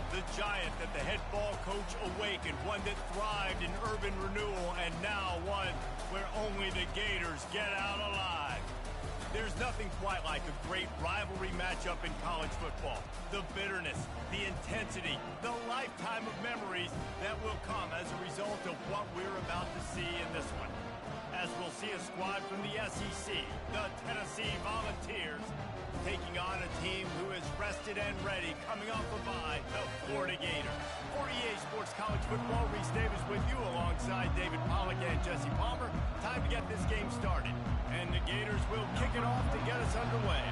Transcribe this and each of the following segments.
The giant that the head ball coach awakened, one that thrived in urban renewal, and now one where only the Gators get out alive. There's nothing quite like a great rivalry matchup in college football. The bitterness, the intensity, the lifetime of memories that will come as a result of what we're about to see in this one. As we'll see a squad from the SEC, the Tennessee Volunteers, taking on a team who is rested and ready, coming off a bye, the Florida Gators. For EA Sports College Football, Reese Davis with you alongside David Pollack and Jesse Palmer. Time to get this game started. And the Gators will kick it off to get us underway.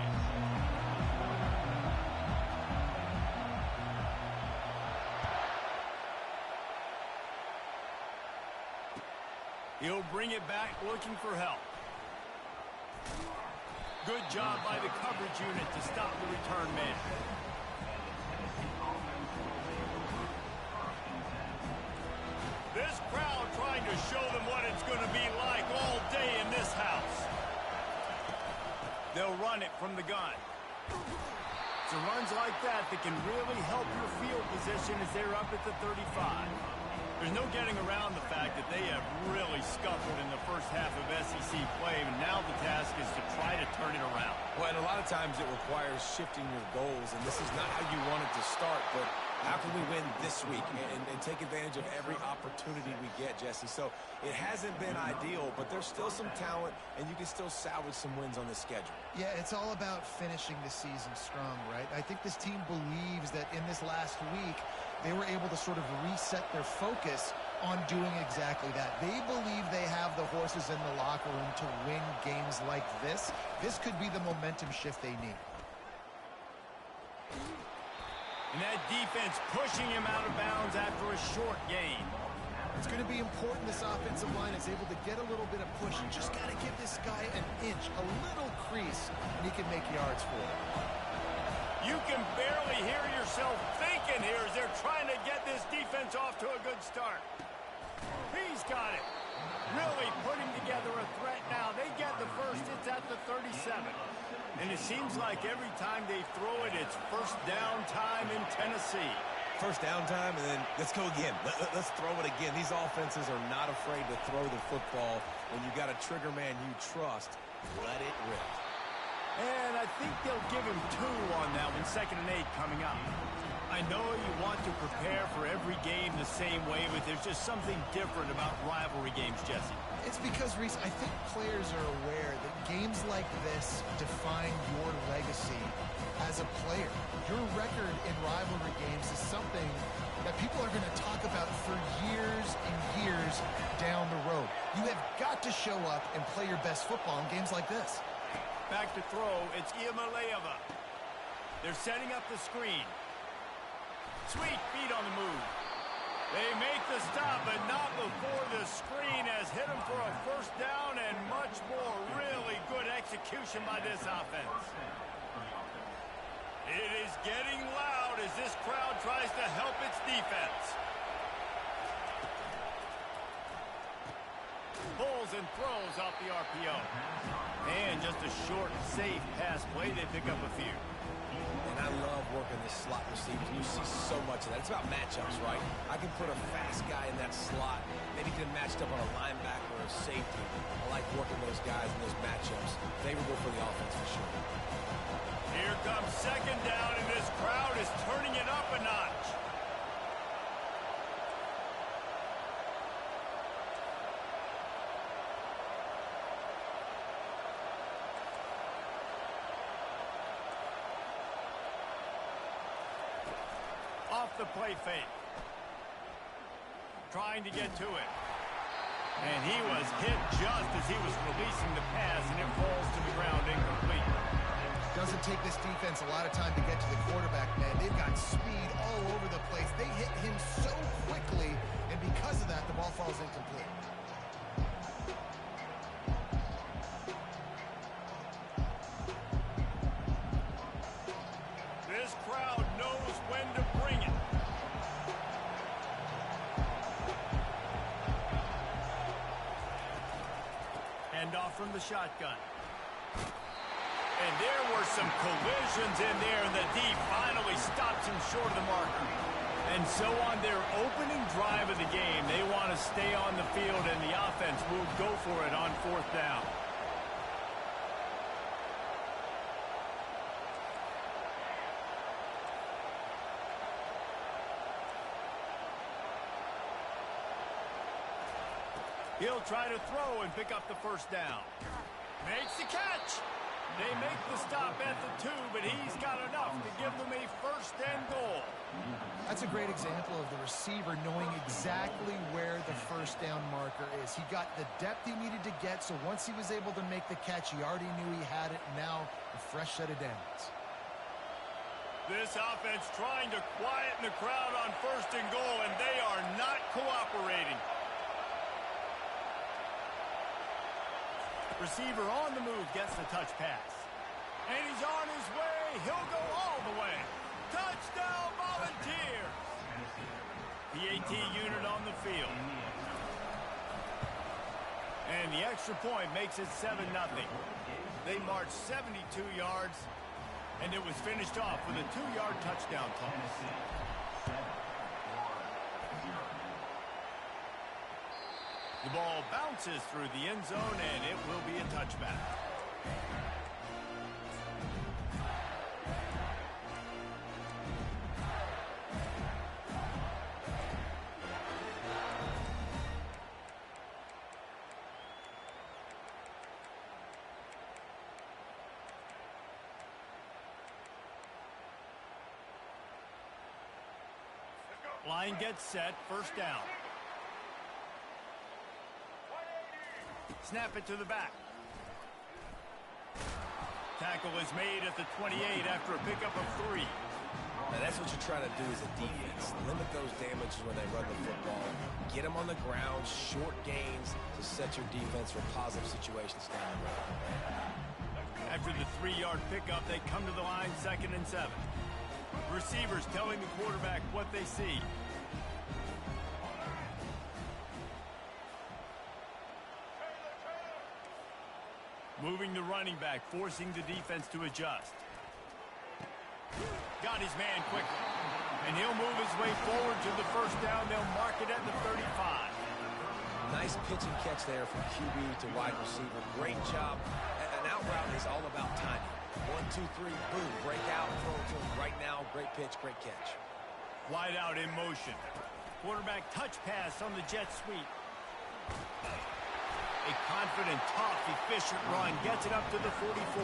He'll bring it back looking for help. Good job by the coverage unit to stop the return man. This crowd trying to show them what it's going to be like all day in this house. They'll run it from the gun. It's runs like that that can really help your field position as they're up at the 35. There's no getting around the fact that they have really scuffled in the first half of SEC play, and now the task is to try to turn it around. Well, and a lot of times it requires shifting your goals, and this is not how you want it to start, but how can we win this week and take advantage of every opportunity we get, Jesse? So it hasn't been ideal, but there's still some talent, and you can still salvage some wins on this schedule. Yeah, it's all about finishing the season strong, right? I think this team believes that in this last week, they were able to sort of reset their focus on doing exactly that. They believe they have the horses in the locker room to win games like this. This could be the momentum shift they need. And that defense pushing him out of bounds after a short gain. It's going to be important this offensive line is able to get a little bit of push. You just got to give this guy an inch, a little crease, and he can make yards for it. You can barely hear yourself thinking here as they're trying to get this defense off to a good start. He's got it. Really putting together a threat now. They get the first. It's at the 37. And it seems like every time they throw it, it's first down time in Tennessee. First down time, and then let's go again. Let's throw it again. These offenses are not afraid to throw the football. When you got a trigger man you trust, let it rip. And I think they'll give him 2 on that one, 2nd and 8 coming up. I know you want to prepare for every game the same way, but there's just something different about rivalry games, Jesse. It's because, Reese, I think players are aware that games like this define your legacy as a player. Your record in rivalry games is something that people are going to talk about for years and years down the road. You have got to show up and play your best football in games like this. Back to throw, it's Iamaleava. They're setting up the screen. Sweet feet on the move. They make the stop, but not before the screen has hit them for a first down and much more. Really good execution by this offense. It is getting loud as this crowd tries to help its defense. Pulls and throws off the RPO. And just a short, safe pass play. They pick up a few. And I love working the slot receivers. You see so much of that. It's about matchups, right? I can put a fast guy in that slot. Maybe get him matched up on a linebacker or a safety. I like working those guys in those matchups. Favorable for the offense for sure. Here comes 2nd down, and this crowd is turning it up a notch. Off the play fake. Trying to get to it. And he was hit just as he was releasing the pass, and it falls to the ground incomplete. Doesn't take this defense a lot of time to get to the quarterback, man. They've got speed all over the place. They hit him so quickly, and because of that, the ball falls incomplete. This crowd knows when to bring it. Handoff from the shotgun. And there were some collisions in there, and the D finally stops him short of the marker. And so on their opening drive of the game, they want to stay on the field, and the offense will go for it on 4th down. He'll try to throw and pick up the 1st down. Makes the catch. They make the stop at the 2, but he's got enough to give them a 1st and goal. That's a great example of the receiver knowing exactly where the 1st down marker is. He got the depth he needed to get, so once he was able to make the catch, he already knew he had it. Now, a fresh set of downs. This offense trying to quieten the crowd on 1st and goal, and they are not cooperating. Receiver on the move gets the touch pass. And he's on his way. He'll go all the way. Touchdown, Volunteers! The AT unit on the field. And the extra point makes it 7-0. They marched 72 yards, and it was finished off with a 2-yard touchdown toss. The ball bounces through the end zone, and it will be a touchback. Line gets set, 1st down. Snap it to the back. Tackle is made at the 28 after a pickup of 3. Now that's what you're trying to do as a defense. Limit those damages when they run the football. Get them on the ground, short gains to set your defense for positive situations down the road. After the 3-yard pickup, they come to the line 2nd and 7. Receivers telling the quarterback what they see. Moving the running back, forcing the defense to adjust. Got his man quickly. And he'll move his way forward to the 1st down. They'll mark it at the 35. Nice pitch and catch there from QB to wide receiver. Great job. An out route is all about timing. 1, 2, 3, boom. Break out, throw it to him right now. Great pitch, great catch. Wide out in motion. Quarterback touch pass on the jet sweep. A confident, tough, efficient run gets it up to the 44.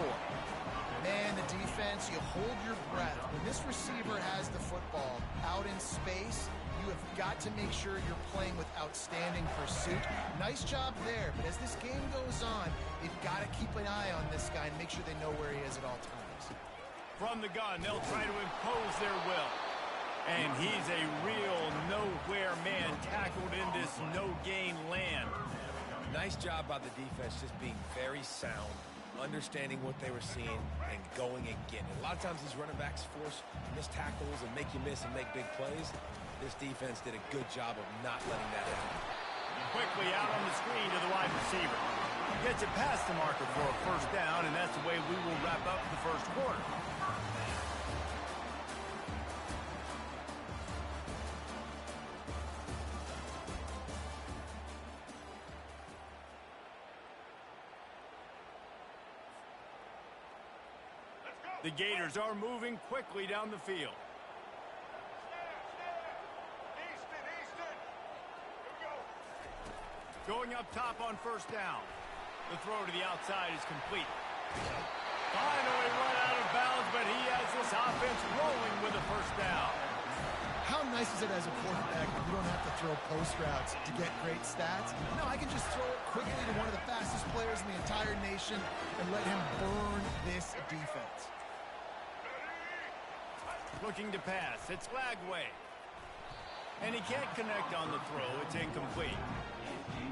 Man, the defense, you hold your breath. When this receiver has the football out in space, you have got to make sure you're playing with outstanding pursuit. Nice job there, but as this game goes on, you've got to keep an eye on this guy and make sure they know where he is at all times. From the gun, they'll try to impose their will. And he's a real nowhere man tackled in this no-gain land. Nice job by the defense just being very sound, understanding what they were seeing, and going and getting it. A lot of times these running backs force missed tackles and make you miss and make big plays. This defense did a good job of not letting that happen. Quickly out on the screen to the wide receiver. Gets it past the marker for a 1st down, and that's the way we will wrap up the 1st quarter. The Gators are moving quickly down the field. Going up top on 1st down. The throw to the outside is complete. Finally run out of bounds, but he has this offense rolling with a 1st down. How nice is it as a quarterback when you don't have to throw post routes to get great stats? No, I can just throw it quickly to one of the fastest players in the entire nation and let him burn this defense. Looking to pass. It's Lagway. And he can't connect on the throw. It's incomplete.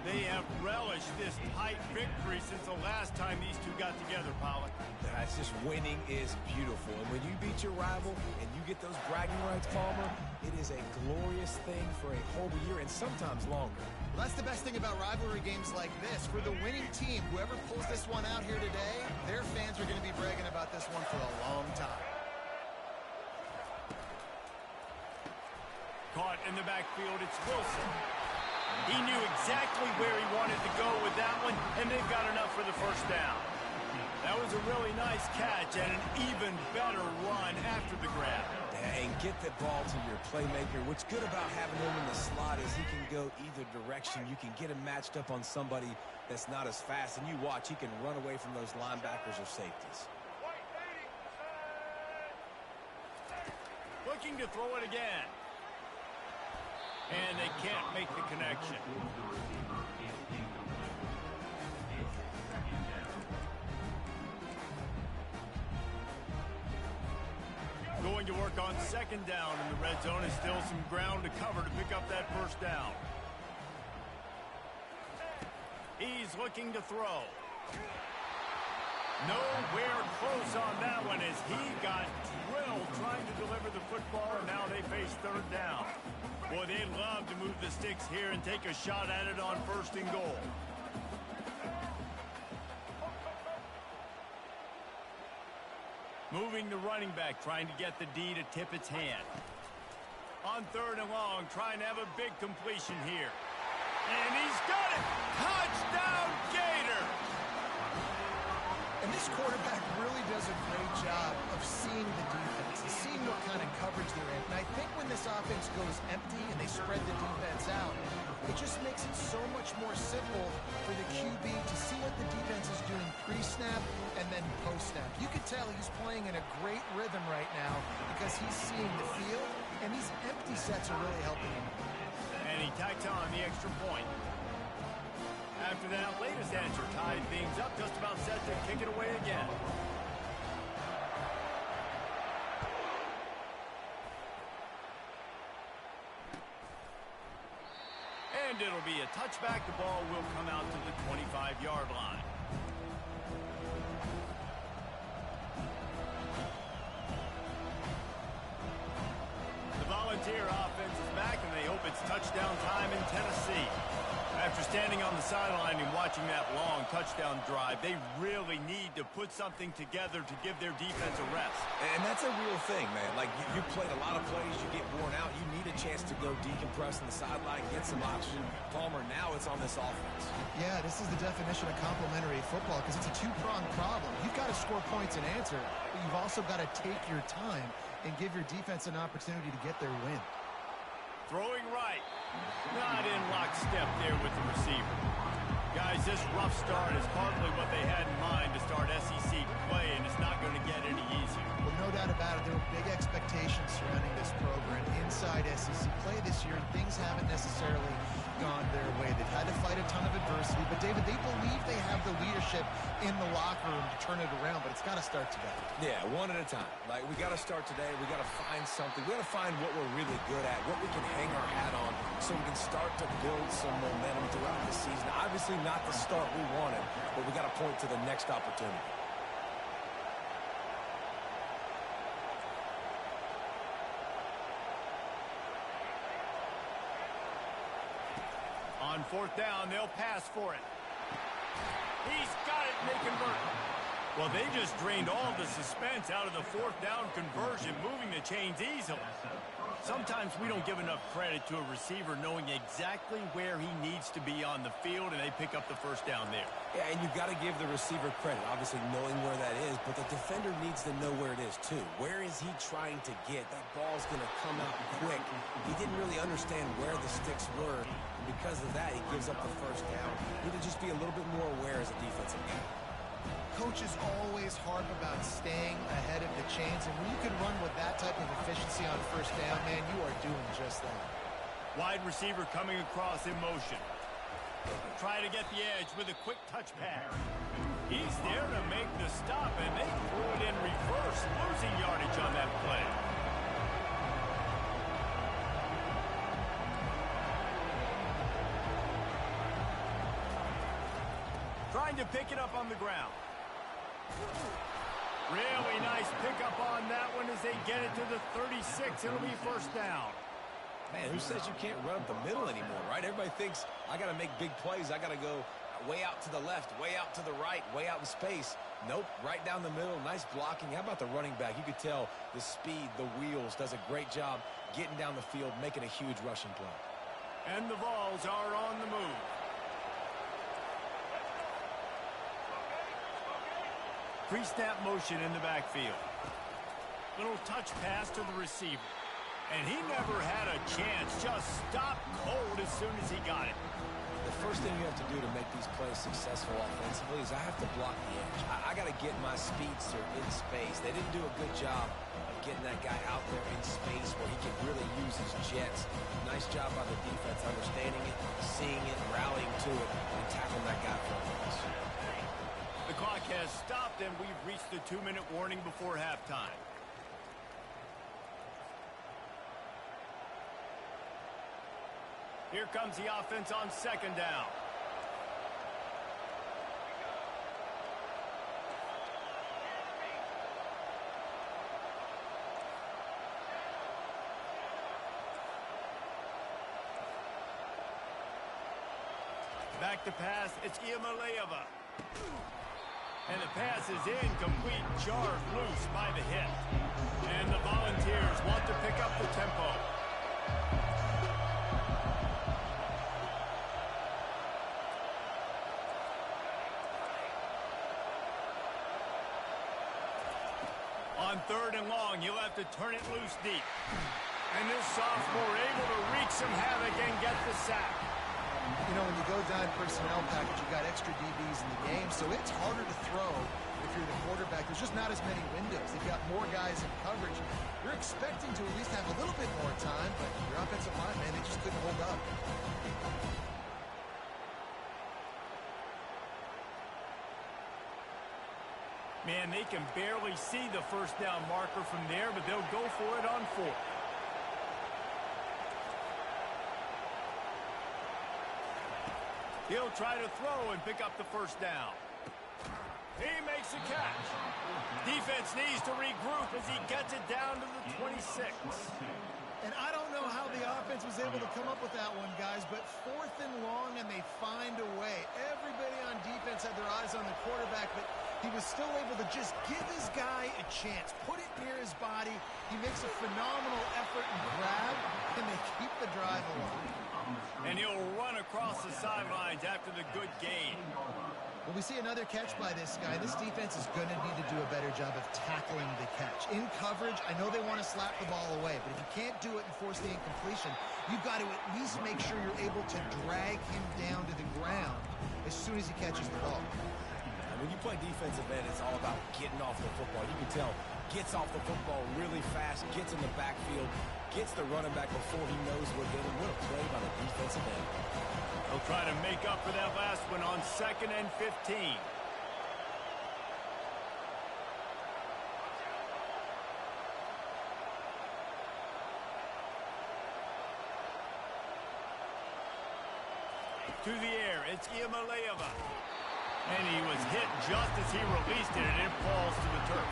They have relished this tight victory since the last time these two got together, Pollack. It's just winning is beautiful. And when you beat your rival and you get those bragging rights, Palmer, it is a glorious thing for a whole year and sometimes longer. Well, that's the best thing about rivalry games like this. For the winning team, whoever pulls this one out here today, their fans are going to be bragging about this one for a long time. in the backfield. It's Wilson. He knew exactly where he wanted to go with that one, and they've got enough for the first down. That was a really nice catch and an even better run after the grab. And get the ball to your playmaker. What's good about having him in the slot is he can go either direction. You can get him matched up on somebody that's not as fast, and you watch, he can run away from those linebackers or safeties. Looking to throw it again. And they can't make the connection. Going to work on second down in the red zone. Is still some ground to cover to pick up that first down. He's looking to throw. Nowhere close on that one as he got drilled trying to deliver the football, and now they face third down. Boy, they'd love to move the sticks here and take a shot at it on first and goal. Moving the running back, trying to get the D to tip its hand. On third and long, trying to have a big completion here. And he's got it! Touchdown, Gator! And this quarterback really does a great job of seeing the defense, seeing what kind of coverage they're in. And I think when this offense goes empty and they spread the defense out, it just makes it so much more simple for the QB to see what the defense is doing pre-snap and then post-snap. You can tell he's playing in a great rhythm right now because he's seeing the field, and these empty sets are really helping him. And he tacks on the extra point. After that latest answer tied things up, just about set to kick it away again. And it'll be a touchback. The ball will come out to the 25-yard line. The Volunteer offense is back, and they hope it's touchdown time in Tennessee. After standing on the sideline and watching that long touchdown drive, they really need to put something together to give their defense a rest. And that's a real thing, man. Like, you played a lot of plays, you get worn out, you need a chance to go decompress on the sideline, get some oxygen. Palmer, now it's on this offense. Yeah, this is the definition of complementary football because it's a two-pronged problem. You've got to score points and answer, but you've also got to take your time and give your defense an opportunity to get their win. Throwing right. Not in lockstep there with the receiver. Guys, this rough start is partly what they had in mind to start SEC play, and it's not going to get any easier. Well, no doubt about it. There were big expectations surrounding this program inside SEC play this year, and things haven't necessarily gone their way. They've had to fight a ton of adversity, but David, they believe they have the leadership in the locker room to turn it around, but it's got to start today. Yeah, one at a time. Like, we got to start today. We got to find something. We got to find what we're really good at, what we can hang our hat on, so we can start to build some momentum throughout the season. Obviously not the start we wanted, but we got to point to the next opportunity. On fourth down, they'll pass for it. He's got it, and they convert. Well, they just drained all the suspense out of the fourth down conversion, moving the chains easily. Sometimes we don't give enough credit to a receiver knowing exactly where he needs to be on the field, and they pick up the first down there. Yeah, and you've got to give the receiver credit, obviously knowing where that is, but the defender needs to know where it is too. Where is he trying to get? That ball's going to come out quick. He didn't really understand where the sticks were, and because of that, he gives up the first down. Need to just be a little bit more aware as a defensive guy. Coaches always harp about staying ahead of the chains, and when you can run with that type of efficiency on first down, man, you are doing just that. Wide receiver coming across in motion. Try to get the edge with a quick touch pass. He's there to make the stop, and they threw it in reverse, losing yardage on that play. Trying to pick it up on the ground. Really nice pickup on that one as they get it to the 36. It'll be first down. Man, who says you can't run up the middle anymore, right? Everybody thinks I got to make big plays. I got to go way out to the left, way out to the right, way out in space. Nope, right down the middle. Nice blocking. How about the running back? You could tell the speed, the wheels, does a great job getting down the field, making a huge rushing play. And the Vols are on the move. Pre-snap motion in the backfield. Little touch pass to the receiver. And he never had a chance. Just stopped cold as soon as he got it. The first thing you have to do to make these plays successful offensively is I have to block the edge. I got to get my speedster in space. They didn't do a good job of getting that guy out there in space where he can really use his jets. Nice job by the defense understanding it, seeing it, rallying to it, and tackling that guy for a loss. The clock has stopped, and we've reached the 2-minute warning before halftime. Here comes the offense on second down. Back to pass, it's Iamaleava. And the pass is incomplete, jarred loose by the hit. And the Volunteers want to pick up the tempo. On third and long, you'll have to turn it loose deep. And this sophomore able to wreak some havoc and get the sack. You know, when you go down personnel package, you got extra DBs in the game, so it's harder to throw if you're the quarterback. There's just not as many windows. They've got more guys in coverage. You're expecting to at least have a little bit more time, but your offensive line, man, they just couldn't hold up. Man, they can barely see the first down marker from there, but they'll go for it on fourth. He'll try to throw and pick up the first down. He makes a catch. Defense needs to regroup as he gets it down to the 26. And I don't know how the offense was able to come up with that one, guys, but fourth and long, and they find a way. Everybody on defense had their eyes on the quarterback, but he was still able to just give his guy a chance, put it near his body. He makes a phenomenal effort and grab, and they keep the drive alive. And he'll run across the sidelines after the good gain. Well, we see another catch by this guy. This defense is going to need to do a better job of tackling the catch. In coverage, I know they want to slap the ball away, but if you can't do it and force the incompletion, you've got to at least make sure you're able to drag him down to the ground as soon as he catches the ball. When you play defensive end, it's all about getting off the football. You can tell, gets off the football really fast, gets in the backfield, gets the running back before he knows we're getting. What a play by the defensive end. He'll try to make up for that last one on 2nd and 15. To the air, it's Iamaleava. And he was hit just as he released it, and it falls to the turf.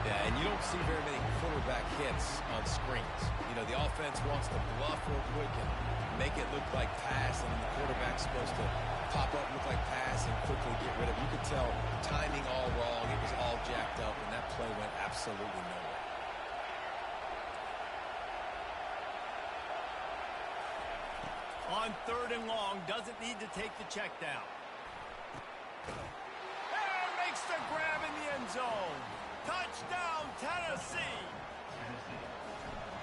Yeah, and you don't see very many quarterback hits on screens. You know, the offense wants to bluff real quick and make it look like pass, and the quarterback's supposed to pop up, look like pass, and quickly get rid of it. You could tell timing all wrong. It was all jacked up, and that play went absolutely nowhere. On 3rd and long, doesn't need to take the check down. And makes the grab in the end zone. Touchdown, Tennessee.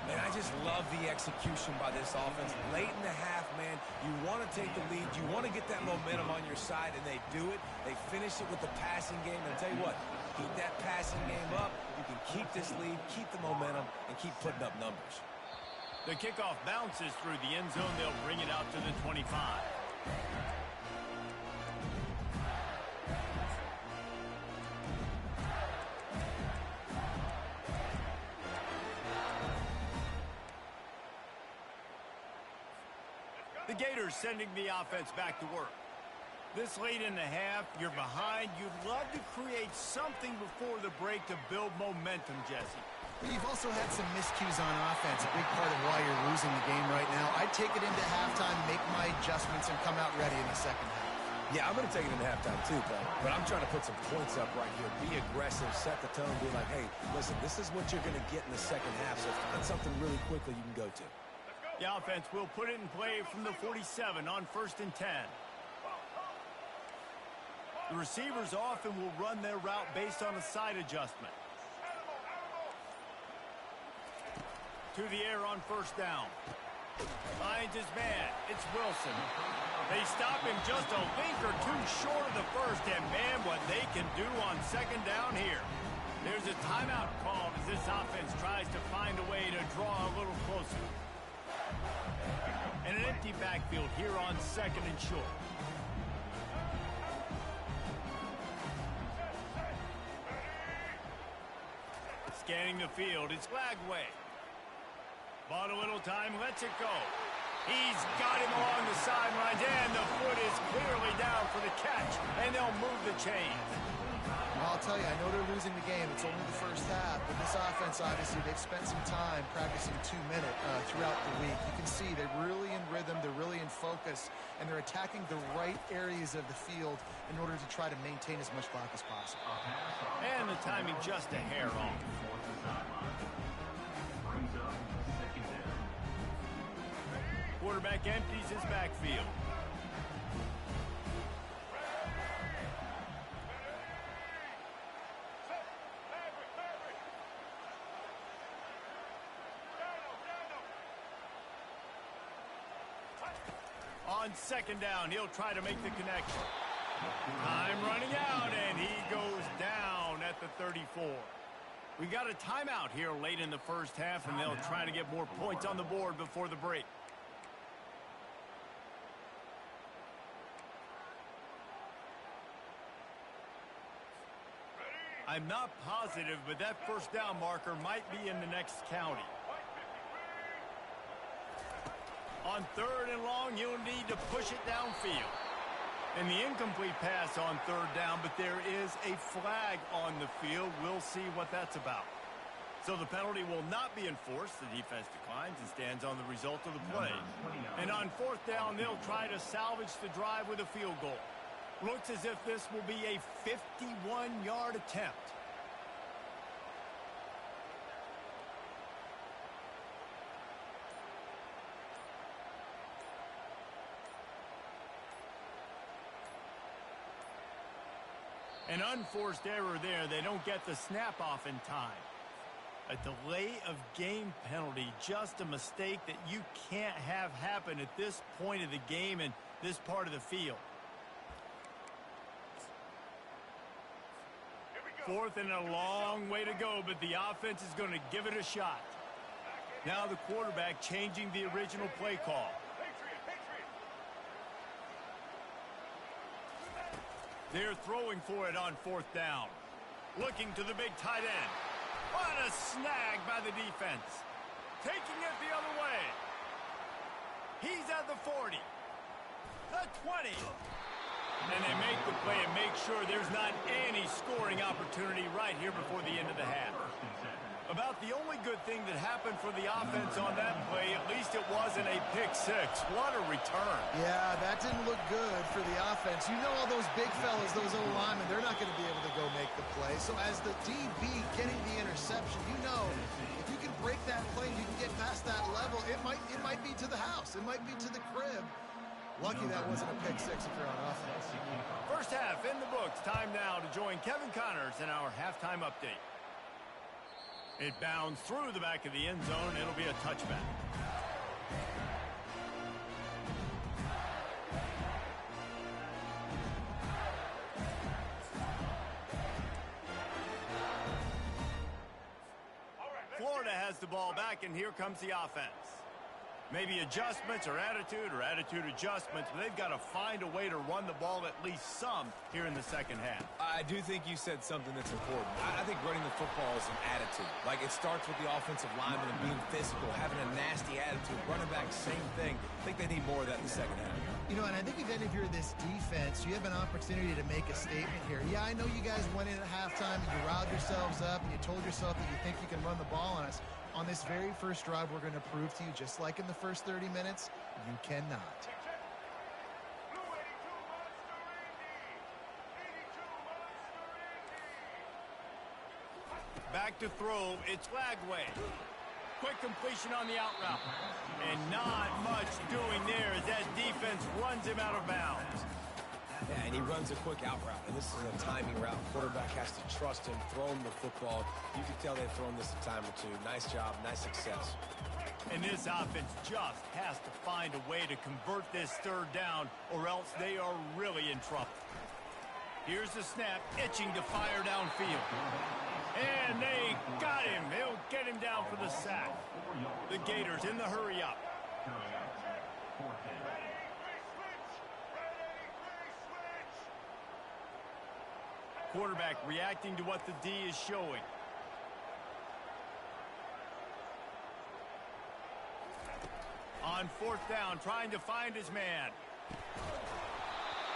Man, I just love the execution by this offense. Late in the half, man, you want to take the lead. You want to get that momentum on your side, and they do it. They finish it with the passing game. And I'll tell you what, keep that passing game up. You can keep this lead, keep the momentum, and keep putting up numbers. The kickoff bounces through the end zone. They'll bring it out to the 25. The Gators sending the offense back to work. This late in the half, you're behind. You'd love to create something before the break to build momentum, Jesse. You've also had some miscues on offense, a big part of why you're losing the game right now. I'd take it into halftime, make my adjustments, and come out ready in the second half. Yeah, I'm going to take it into halftime too, but I'm trying to put some points up right here. Be aggressive, set the tone, be like, hey, listen, this is what you're going to get in the second half, so find something really quickly you can go to. The offense will put it in play from the 47 on 1st and 10. The receivers often will run their route based on a side adjustment. To the air on 1st down. Finds his man. It's Wilson. They stop him just a link or two short of the first, and man, what they can do on 2nd down here. There's a timeout called as this offense tries to find a way to draw a little closer. And an empty backfield here on 2nd and short. Scanning the field, it's Lagway. Bought a little time, lets it go. He's got him along the sidelines, and the foot is clearly down for the catch, and they'll move the chains. Well, I'll tell you, I know they're losing the game. It's only the first half, but this offense, obviously, they've spent some time practicing 2-minute throughout the week. You can see they're really in rhythm, they're really in focus, and they're attacking the right areas of the field in order to try to maintain as much clock as possible. And the timing just a hair off. Quarterback empties his backfield. On 2nd down, he'll try to make the connection. Time running out, and he goes down at the 34. We got a timeout here late in the first half, and they'll try to get more points on the board before the break. I'm not positive, but that 1st down marker might be in the next county. On 3rd and long, you'll need to push it downfield. And the incomplete pass on 3rd down, but there is a flag on the field. We'll see what that's about. So the penalty will not be enforced. The defense declines and stands on the result of the play. And on 4th down, they'll try to salvage the drive with a field goal. Looks as if this will be a 51-yard attempt. An unforced error there. They don't get the snap off in time. A delay of game penalty, just a mistake that you can't have happen at this point of the game and this part of the field. 4th and a long way to go, but the offense is going to give it a shot. Now the quarterback changing the original play call. They're throwing for it on 4th down. Looking to the big tight end. What a snag by the defense. Taking it the other way. He's at the 40. The 20. And they make the play and make sure there's not any scoring opportunity right here before the end of the half. About the only good thing that happened for the offense on that play, at least it wasn't a pick six. What a return. Yeah, that didn't look good for the offense. You know all those big fellas, those O-linemen, they're not going to be able to go make the play. So as the DB getting the interception, you know if you can break that play, you can get past that level, it might be to the house. It might be to the crib. Lucky that wasn't a pick six if you're on offense. First half in the books. Time now to join Kevin Connors in our halftime update. It bounds through the back of the end zone. It'll be a touchback. Florida has the ball back, and here comes the offense. Maybe adjustments or attitude adjustments, but they've got to find a way to run the ball at least some here in the second half. I do think you said something that's important. I think running the football is an attitude. Like, it starts with the offensive lineman and being physical, having a nasty attitude. Running back, same thing. I think they need more of that in the second half. You know, and I think again, if you're this defense, you have an opportunity to make a statement here. Yeah, I know you guys went in at halftime and you riled yourselves up and you told yourself that you think you can run the ball on us. On this very first drive, we're going to prove to you, just like in the first 30 minutes, you cannot. Back to throw. It's Lagway. Quick completion on the out route. And not much doing there as that defense runs him out of bounds. Yeah, and he runs a quick out route, and this is a timing route. Quarterback has to trust him, throw him the football. You can tell they've thrown this a time or two. Nice job, nice success. And this offense just has to find a way to convert this third down, or else they are really in trouble. Here's the snap, itching to fire downfield. And they got him. He'll get him down for the sack. The Gators in the hurry up. Quarterback reacting to what the D is showing. On fourth down, trying to find his man.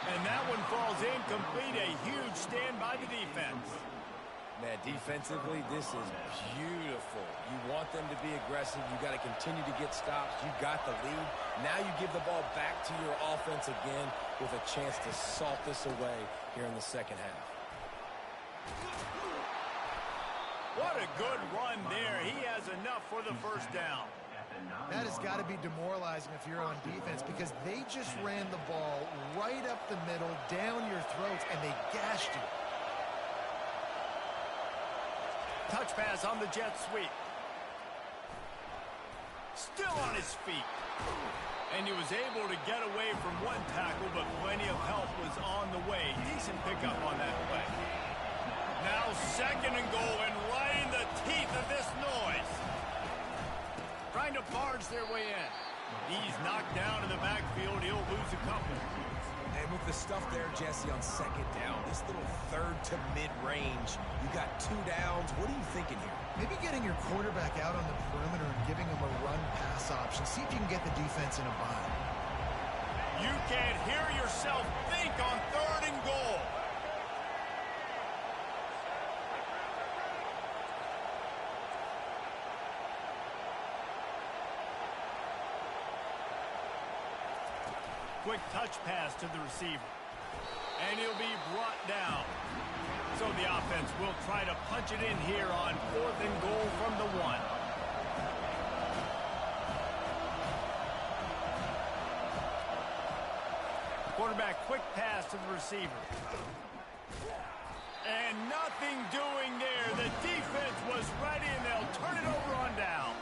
And that one falls incomplete. A huge stand by the defense. Man, defensively, this is beautiful. You want them to be aggressive. You got to continue to get stops. You got the lead. Now you give the ball back to your offense again with a chance to salt this away here in the second half. What a good run there. He has enough for the first down. That has got to be demoralizing if you're on defense, because they just ran the ball right up the middle, down your throats, and they gashed you. Touch pass on the jet sweep. Still on his feet. And he was able to get away from one tackle, but plenty of help was on the way. Decent pickup on that play. Now second and goal, and right in the teeth of this noise. Trying to barge their way in. He's knocked down in the backfield. He'll lose a couple. And with the stuff there, Jesse, on second down, this little third to mid-range, you got 2 downs. What are you thinking here? Maybe getting your quarterback out on the perimeter and giving him a run-pass option. See if you can get the defense in a bind. You can't hear yourself think on third and goal. Quick touch pass to the receiver. And he'll be brought down. So the offense will try to punch it in here on fourth and goal from the 1. Quarterback, quick pass to the receiver. And nothing doing there. The defense was ready, and they'll turn it over on downs.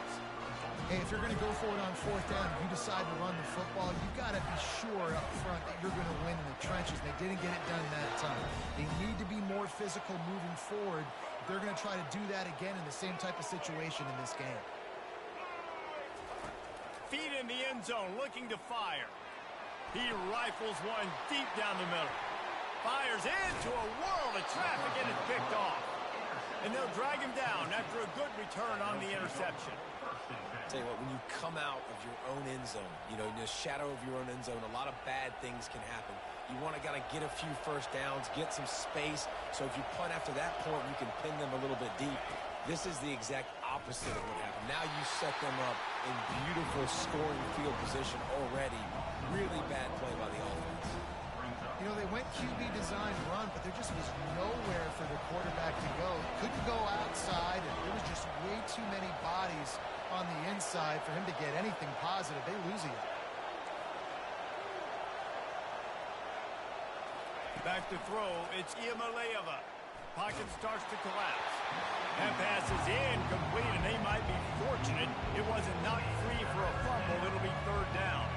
Hey, if you're going to go for it on fourth down, if you decide to run the football, you've got to be sure up front that you're going to win in the trenches. They didn't get it done that time. They need to be more physical moving forward. They're going to try to do that again in the same type of situation in this game. Feet in the end zone, looking to fire. He rifles one deep down the middle. Fires into a world of traffic, and it's picked off. And they'll drag him down after a good return on the interception. Tell you what, when you come out of your own end zone, you know, in the shadow of your own end zone, a lot of bad things can happen. You want to get a few first downs, get some space, so if you punt after that point, you can pin them a little bit deep. This is the exact opposite of what happened. Now you set them up in beautiful scoring field position already. Really bad play by the offense. You know, they went QB design run, but there just was nowhere for the quarterback to go. Couldn't go outside, and there was just way too many bodies on the inside for him to get anything positive. They lose it. Back to throw, it's Iamaleava. Pocket starts to collapse. That pass is incomplete, and they might be fortunate it wasn't knocked free for a fumble. It'll be third down.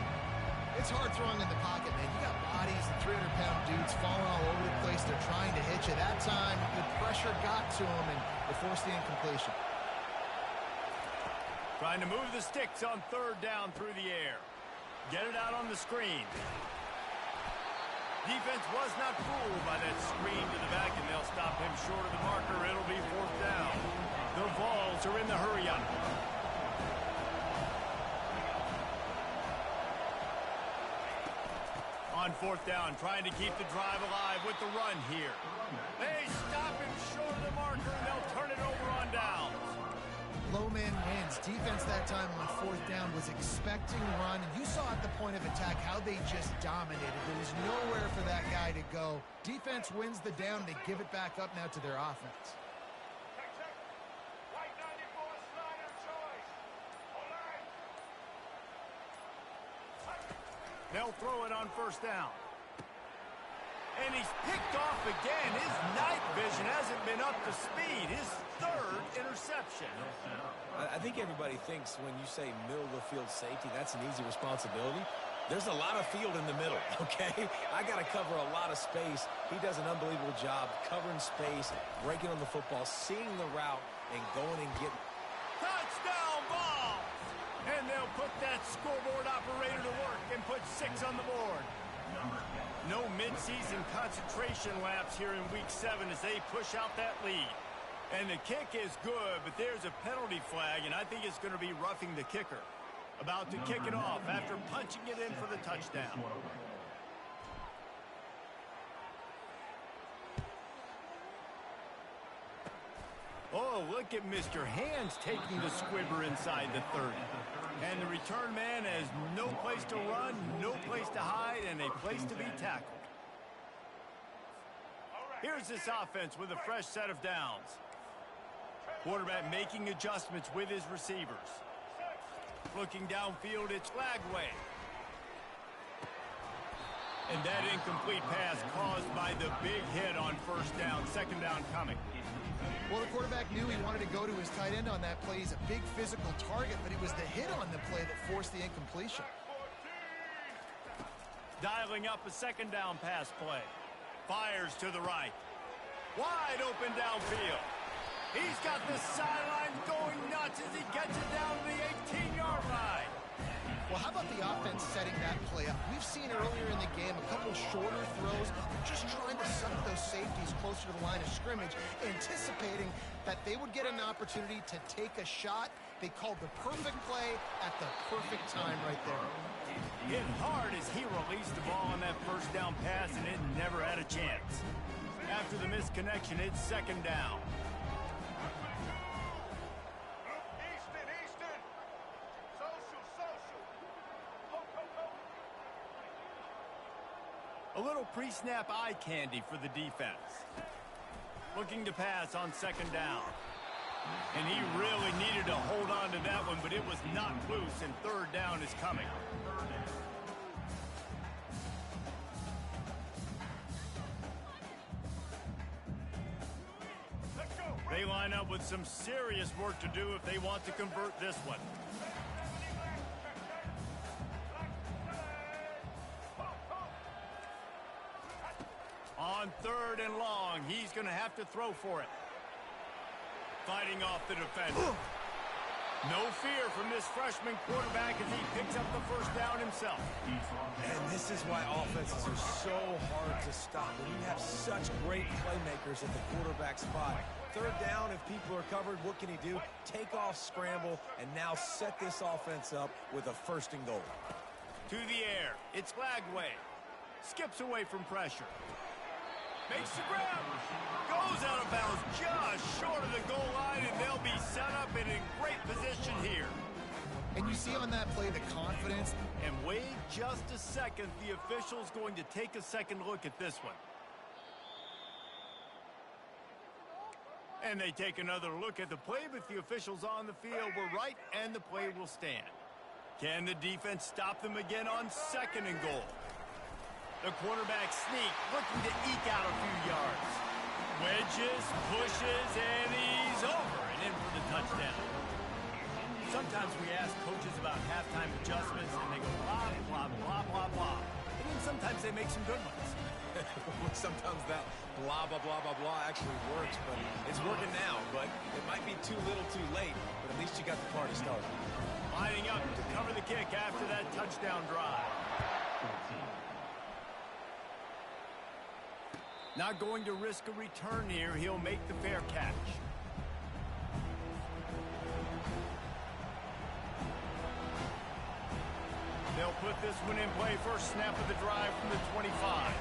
It's hard throwing in the pocket, man. You got bodies and 300-pound dudes falling all over the place. They're trying to hit you. That time, the pressure got to them, and they forced the incompletion. Trying to move the sticks on third down through the air. Get it out on the screen. Defense was not fooled by that screen to the back, and they'll stop him short of the marker. It'll be fourth down. The Vols are in the hurry-up. On fourth down, trying to keep the drive alive with the run here. They stop him short of the marker, and they'll turn it over on downs. Low man wins. Defense that time on fourth down was expecting run, and you saw at the point of attack how they just dominated. There was nowhere for that guy to go. Defense wins the down. They give it back up now to their offense. They'll throw it on first down. And he's picked off again. His night vision hasn't been up to speed. His third interception. I think everybody thinks when you say middle of the field safety, that's an easy responsibility. There's a lot of field in the middle, okay? I got to cover a lot of space. He does an unbelievable job covering space, breaking on the football, seeing the route, and going and getting. Touchdown ball! And they'll put that scoreboard operator to work and put 6 on the board. No midseason concentration laps here in Week 7 as they push out that lead. And the kick is good, but there's a penalty flag, and I think it's going to be roughing the kicker. About to kick it off after punching it in for the touchdown. Oh, look at Mr. Hands taking the squibber inside the 30. And the return man has no place to run, no place to hide, and a place to be tackled. Here's this offense with a fresh set of downs. Quarterback making adjustments with his receivers. Looking downfield, it's Lagway. And that incomplete pass caused by the big hit on first down, second down coming. Well, the quarterback knew he wanted to go to his tight end on that play. He's a big physical target, but it was the hit on the play that forced the incompletion. Dialing up a second down pass play. Fires to the right. Wide open downfield. He's got the sidelines going nuts as he gets it down to the 18-yard line. Well, how about the offense setting that play up? We've seen earlier in the game a couple shorter throws, just trying to suck those safeties closer to the line of scrimmage, anticipating that they would get an opportunity to take a shot. They called the perfect play at the perfect time right there. Hit hard as he released the ball on that first down pass, and it never had a chance. After the misconnection, it's second down. A little pre-snap eye candy for the defense. Looking to pass on second down. And he really needed to hold on to that one, but it was not loose, and third down is coming. They line up with some serious work to do if they want to convert this one. On third and long, he's going to have to throw for it. Fighting off the defender. No fear from this freshman quarterback as he picks up the first down himself. And this is why offenses are so hard to stop. When you have such great playmakers at the quarterback spot. Third down, if people are covered, what can he do? Take off, scramble, and now set this offense up with a first and goal. To the air, it's Lagway. Skips away from pressure. Makes the grab. Goes out of bounds just short of the goal line, and they'll be set up in a great position here. And you see on that play the confidence. And wait just a second. The official's going to take a second look at this one. And they take another look at the play, but the officials on the field were right, and the play will stand. Can the defense stop them again on second and goal? The quarterback sneak, looking to eke out a few yards. Wedges, pushes, and he's over and in for the touchdown. Sometimes we ask coaches about halftime adjustments, and they go blah, blah, blah, blah, blah. And then sometimes they make some good ones. Sometimes that blah, blah, blah, blah, blah actually works, but it's working now. But it might be too little too late, but at least you got the party started. Lining up to cover the kick after that touchdown drive. Not going to risk a return here. He'll make the fair catch. They'll put this one in play. First snap of the drive from the 25.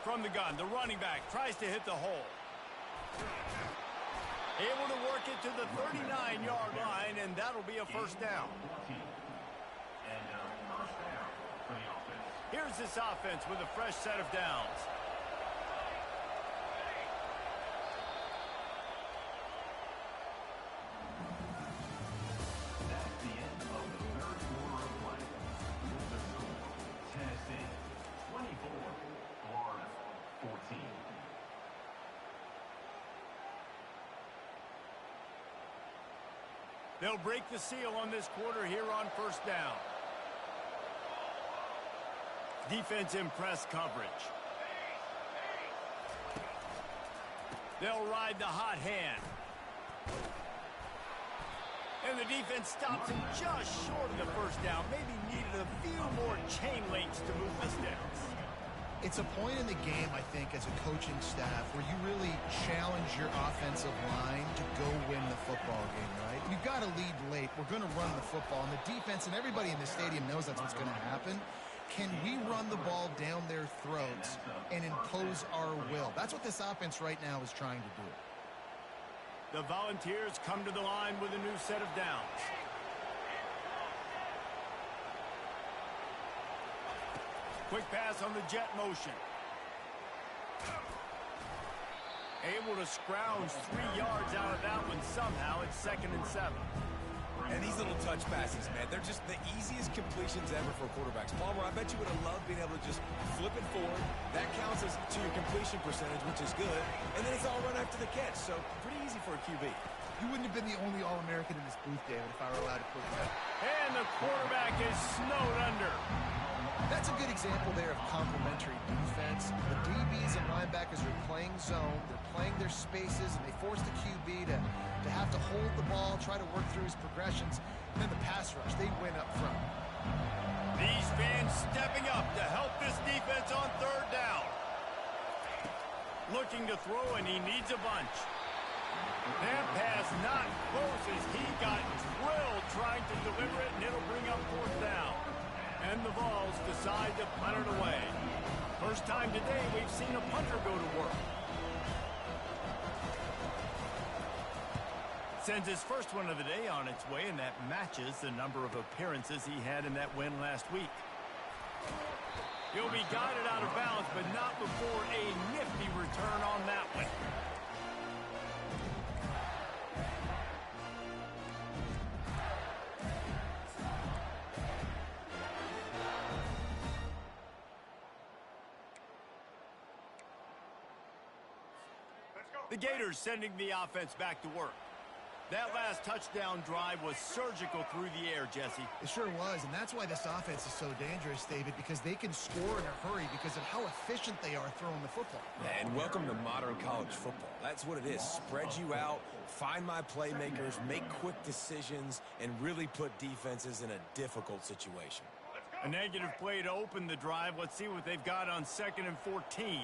From the gun, the running back tries to hit the hole. Able to work it to the 39-yard line, and that'll be a first down. Here's this offense with a fresh set of downs. They'll break the seal on this quarter here on first down. Defense in press coverage. They'll ride the hot hand. And the defense stops him just short of the first down. Maybe needed a few more chain links to move the sticks. It's a point in the game, I think, as a coaching staff where you really challenge your offensive line to go win the football game, right? You've got to lead late. We're going to run the football. And the defense and everybody in the stadium knows that's what's going to happen. Can we run the ball down their throats and impose our will? That's what this offense right now is trying to do. The Volunteers come to the line with a new set of downs. Quick pass on the jet motion. Able to scrounge 3 yards out of that one somehow. It's 2nd and 7. And these little touch passes, man, they're just the easiest completions ever for quarterbacks. Palmer, I bet you would have loved being able to just flip it forward. That counts as to your completion percentage, which is good. And then it's all run after the catch, so pretty easy for a QB. You wouldn't have been the only All-American in this booth, David, if I were allowed to put that. And the quarterback is snowed under. That's a good example there of complementary defense. The DBs and linebackers are playing zone. They're playing their spaces, and they force the QB to have to hold the ball, try to work through his progressions. And then the pass rush, they win up front. These fans stepping up to help this defense on 3rd down. Looking to throw, and he needs a bunch. That pass not close as he got drilled trying to deliver it, and it'll bring up 4th down. And the Vols decide to punt it away. First time today we've seen a punter go to work. Sends his first one of the day on its way, and that matches the number of appearances he had in that win last week. He'll be guided out of bounds, but not before a nifty return on that one. The Gators sending the offense back to work. That last touchdown drive was surgical through the air, Jesse. It sure was, and that's why this offense is so dangerous, David, because they can score in a hurry because of how efficient they are throwing the football. And welcome to modern college football. That's what it is. Spread you out, find my playmakers, make quick decisions, and really put defenses in a difficult situation. A negative play to open the drive. Let's see what they've got on 2nd and 14.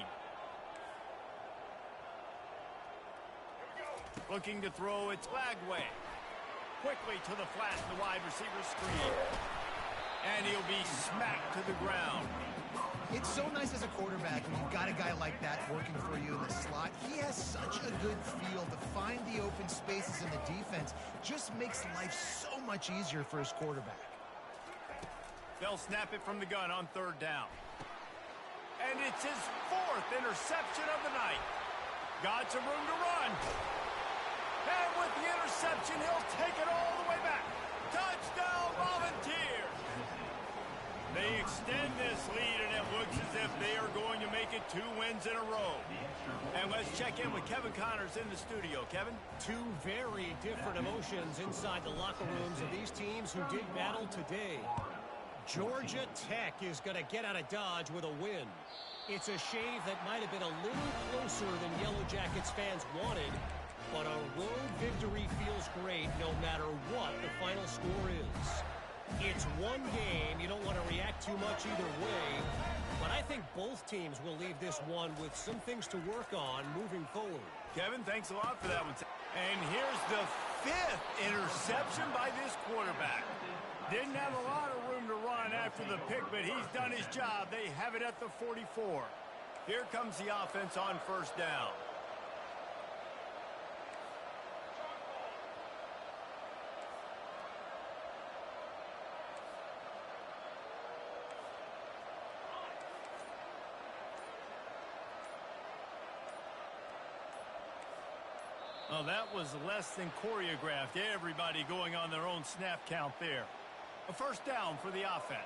Looking to throw, it's Lagway. Quickly to the flat, the wide receiver screen. And he'll be smacked to the ground. It's so nice as a quarterback when you've got a guy like that working for you in the slot. He has such a good feel to find the open spaces in the defense. Just makes life so much easier for his quarterback. They'll snap it from the gun on 3rd down. And it's his 4th interception of the night. Got some room to run. And with the interception, he'll take it all the way back. Touchdown, Volunteers! They extend this lead, and it looks as if they are going to make it 2 wins in a row. And let's check in with Kevin Connors in the studio. Kevin? 2 very different emotions inside the locker rooms of these teams who did battle today. Georgia Tech is going to get out of Dodge with a win. It's a shave that might have been a little closer than Yellow Jackets fans wanted, but a road victory feels great no matter what the final score is. It's one game. You don't want to react too much either way, but I think both teams will leave this one with some things to work on moving forward. Kevin, thanks a lot for that one. And here's the 5th interception by this quarterback. Didn't have a lot of room to run after the pick, but he's done his job. They have it at the 44. Here comes the offense on 1st down. Oh, that was less than choreographed. Everybody going on their own snap count there. A 1st down for the offense.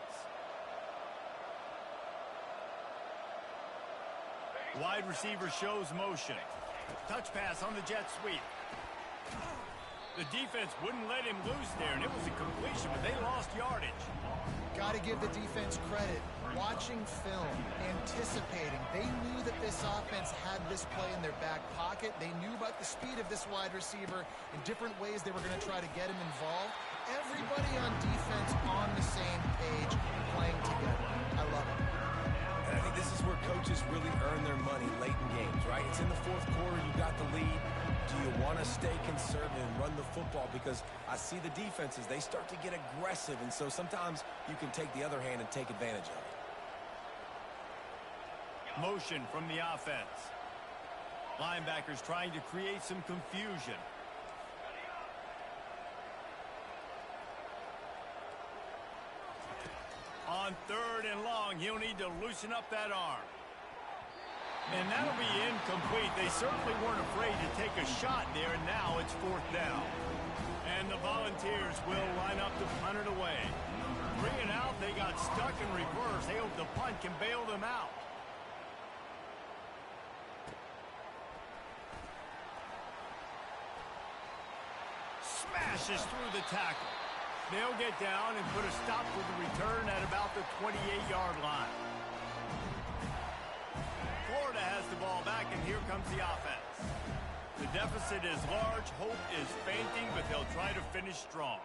Wide receiver shows motion. Touch pass on the jet sweep. The defense wouldn't let him loose there, and it was a completion, but they lost yardage. Got to give the defense credit. Watching film, anticipating. They knew that this offense had this play in their back pocket. They knew about the speed of this wide receiver in different ways they were going to try to get him involved. Everybody on defense on the same page, playing together. I love it. And I think this is where coaches really earn their money late in games, right? It's in the fourth quarter. You got the lead. Do you want to stay conservative and run the football? Because I see the defenses, they start to get aggressive, and so sometimes you can take the other hand and take advantage of it. Motion from the offense. Linebackers trying to create some confusion. On 3rd and long, he'll need to loosen up that arm. And that'll be incomplete. They certainly weren't afraid to take a shot there, and now it's 4th down. And the Volunteers will line up to punt it away. 3 and out, they got stuck in reverse. They hope the punt can bail them out. Smashes through the tackle. They'll get down and put a stop to the return at about the 28-yard line. Florida has the ball back, and here comes the offense. The deficit is large. Hope is fainting, but they'll try to finish strong.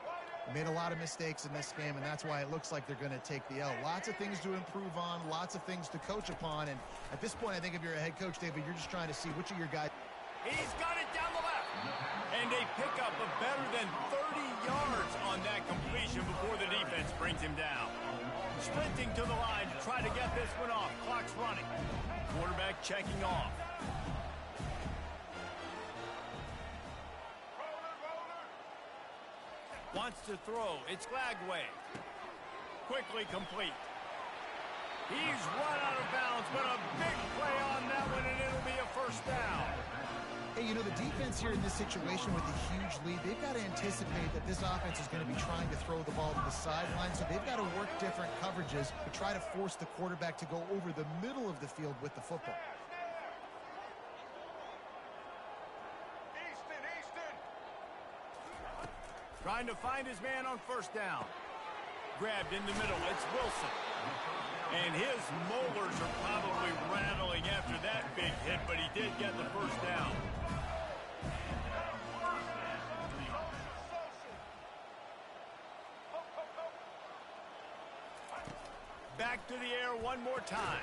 Made a lot of mistakes in this game, and that's why it looks like they're going to take the L. Lots of things to improve on, lots of things to coach upon, and at this point, I think if you're a head coach, David, you're just trying to see which of your guys... He's got it down the left. And they pick up a better than 30 yards on that completion before the defense brings him down. Sprinting to the line to try to get this one off. Clock's running. Quarterback checking off. Wants to throw. It's Glagway. Quickly complete. He's run out of bounds, but a big play on that one, and it'll be a 1st down. Hey, you know, the defense here in this situation with the huge lead, they've got to anticipate that this offense is going to be trying to throw the ball to the sideline, so they've got to work different coverages to try to force the quarterback to go over the middle of the field with the football. Trying to find his man on 1st down. Grabbed in the middle. It's Wilson. And his molars are probably rattling after that big hit, but he did get the 1st down. Back to the air one more time.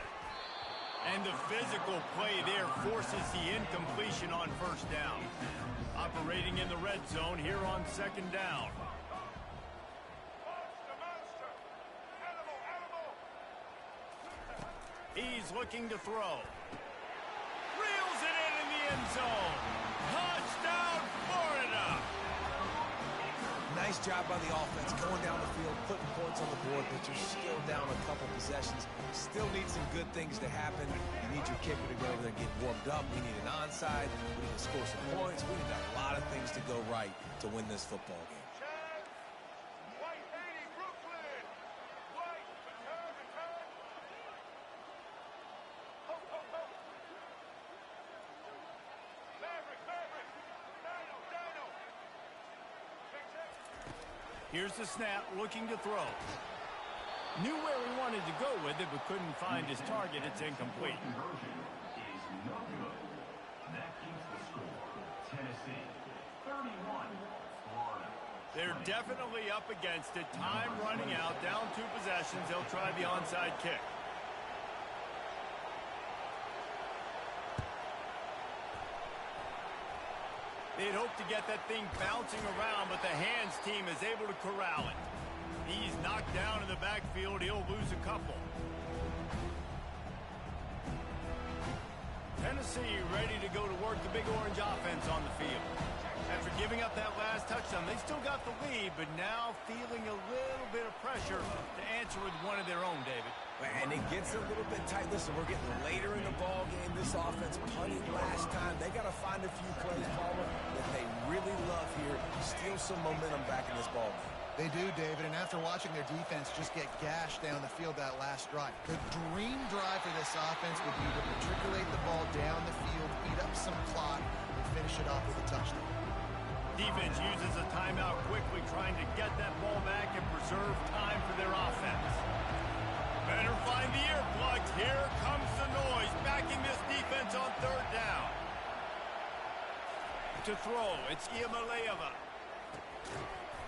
And the physical play there forces the incompletion on 1st down. Operating in the red zone here on 2nd down. He's looking to throw. Reels it in the end zone. Touchdown, Florida! Nice job by the offense going down the field, putting points on the board, but you're still down a couple possessions. Still need some good things to happen. You need your kicker to go over there and get warmed up. We need an onside. We need to score some points. We need a lot of things to go right to win this football game. Here's the snap, looking to throw. Knew where he wanted to go with it, but couldn't find his target. It's incomplete. They're definitely up against it. Time running out, down 2 possessions. They'll try the onside kick. They'd hope to get that thing bouncing around, but the hands team is able to corral it. He's knocked down in the backfield. He'll lose a couple. Tennessee ready to go to work the Big Orange offense on the field. After giving up that last touchdown, they still got the lead, but now feeling a little bit of pressure to answer with one of their own, David. And it gets a little bit tight. Listen, we're getting later in the ball game. This offense punted last time. They got to find a few plays, Palmer, that they really love here. Steal some momentum back in this ball game. They do, David, and after watching their defense just get gashed down the field that last drive, the dream drive for this offense would be to matriculate the ball down the field, eat up some clock, and finish it off with a touchdown. Defense uses a timeout quickly, trying to get that ball back and preserve time for their offense. Better find the earplugs. Here comes the noise, backing this defense on third down. To throw, it's Iamaleava.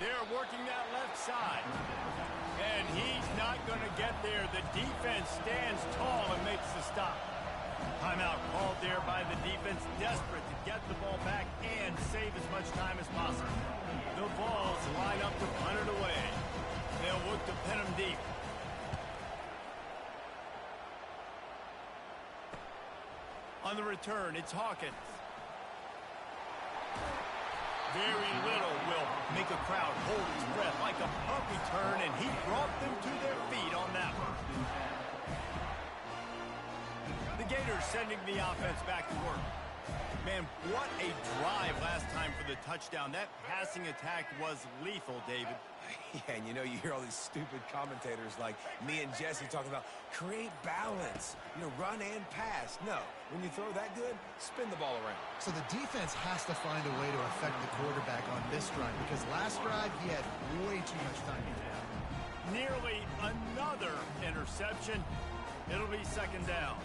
They're working that left side. And he's not going to get there. The defense stands tall and makes the stop. Timeout called there by the defense, desperate to get the ball back and save as much time as possible. The Vols line up to punt it away. They'll look to pin them deep. On the return, it's Hawkins. Very little will make a crowd hold its breath, like a punt return, and he brought them to their feet on that one. The Gators sending the offense back to work. Man, what a drive last time for the touchdown. That passing attack was lethal, David. Yeah, and you know, you hear all these stupid commentators like me and Jesse talking about create balance, run and pass. No, when you throw that good, spin the ball around. So the defense has to find a way to affect the quarterback on this drive, because last drive he had way too much time to do that. Nearly another interception. It'll be second down.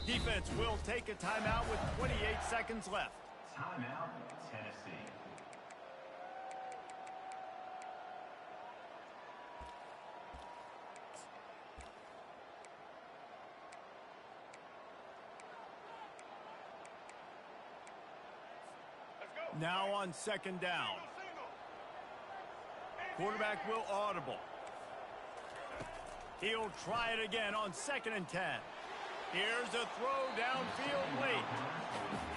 Defense will take a timeout with 28 seconds left. Timeout, Tennessee. Now on second down. Quarterback will audible. He'll try it again on 2nd and 10. Here's a throw downfield late.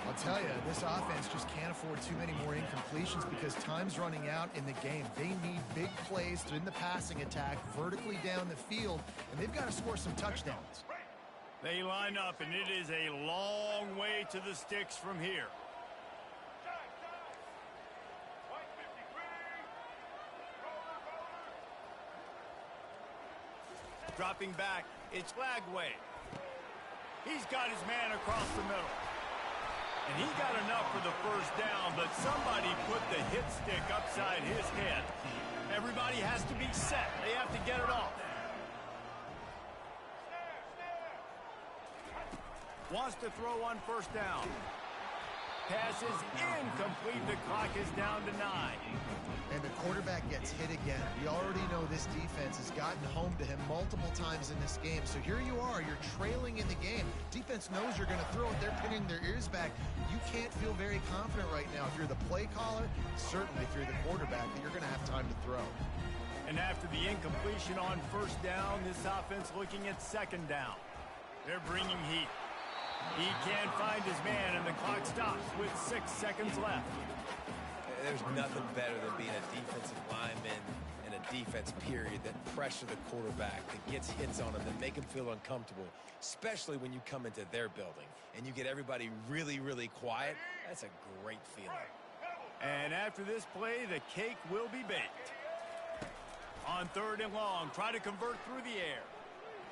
I'll tell you, this offense just can't afford too many more incompletions because time's running out in the game. They need big plays in the passing attack, vertically down the field, and they've got to score some touchdowns. They line up, and it is a long way to the sticks from here. Dropping back, it's Lagway. He's got his man across the middle. And he got enough for the first down, but somebody put the hit stick upside his head. Everybody has to be set. They have to get it off. Wants to throw on first down. Pass is incomplete. The clock is down to 9. And the quarterback gets hit again. We already know this defense has gotten home to him multiple times in this game. So here you are, you're trailing in the game. Defense knows you're going to throw it. They're pinning their ears back. You can't feel very confident right now. If you're the play caller, certainly if you're the quarterback, that you're going to have time to throw. And after the incompletion on first down, this offense looking at second down. They're bringing heat. He can't find his man, and the clock stops with 6 seconds left. There's nothing better than being a defensive lineman and a defense period that pressure the quarterback, that gets hits on him, that make him feel uncomfortable, especially when you come into their building and you get everybody really, really quiet. That's a great feeling. And after this play, the cake will be baked. On 3rd and long, try to convert through the air.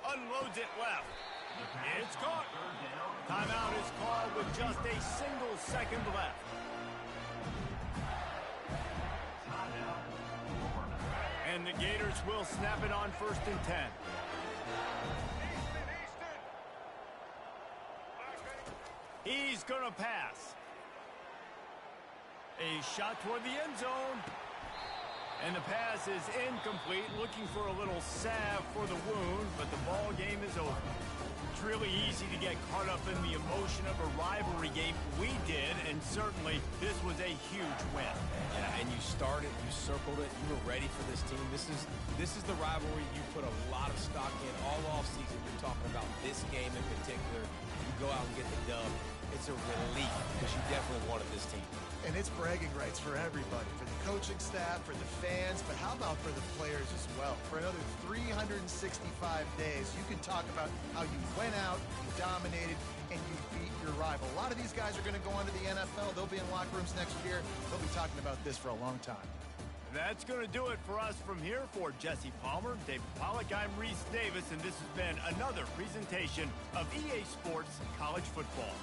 Unloads it left. It's caught. Timeout is called with just a single second left. And the Gators will snap it on 1st and 10. He's going to pass. A shot toward the end zone. And the pass is incomplete, looking for a little salve for the wound, but the ball game is over. It's really easy to get caught up in the emotion of a rivalry game. We did, and certainly this was a huge win. Yeah, and you started, you circled it, you were ready for this team. This is the rivalry you put a lot of stock in all offseason. You're talking about this game in particular. You go out and get the dub. It's a relief because you definitely wanted this team. And it's bragging rights for everybody, for the coaching staff, for the fans, but how about for the players as well? For another 365 days, you can talk about how you went out, you dominated, and you beat your rival. A lot of these guys are going to go on to the NFL. They'll be in locker rooms next year. They'll be talking about this for a long time. That's going to do it for us from here. For Jesse Palmer, David Pollack, I'm Reese Davis, and this has been another presentation of EA Sports College Football.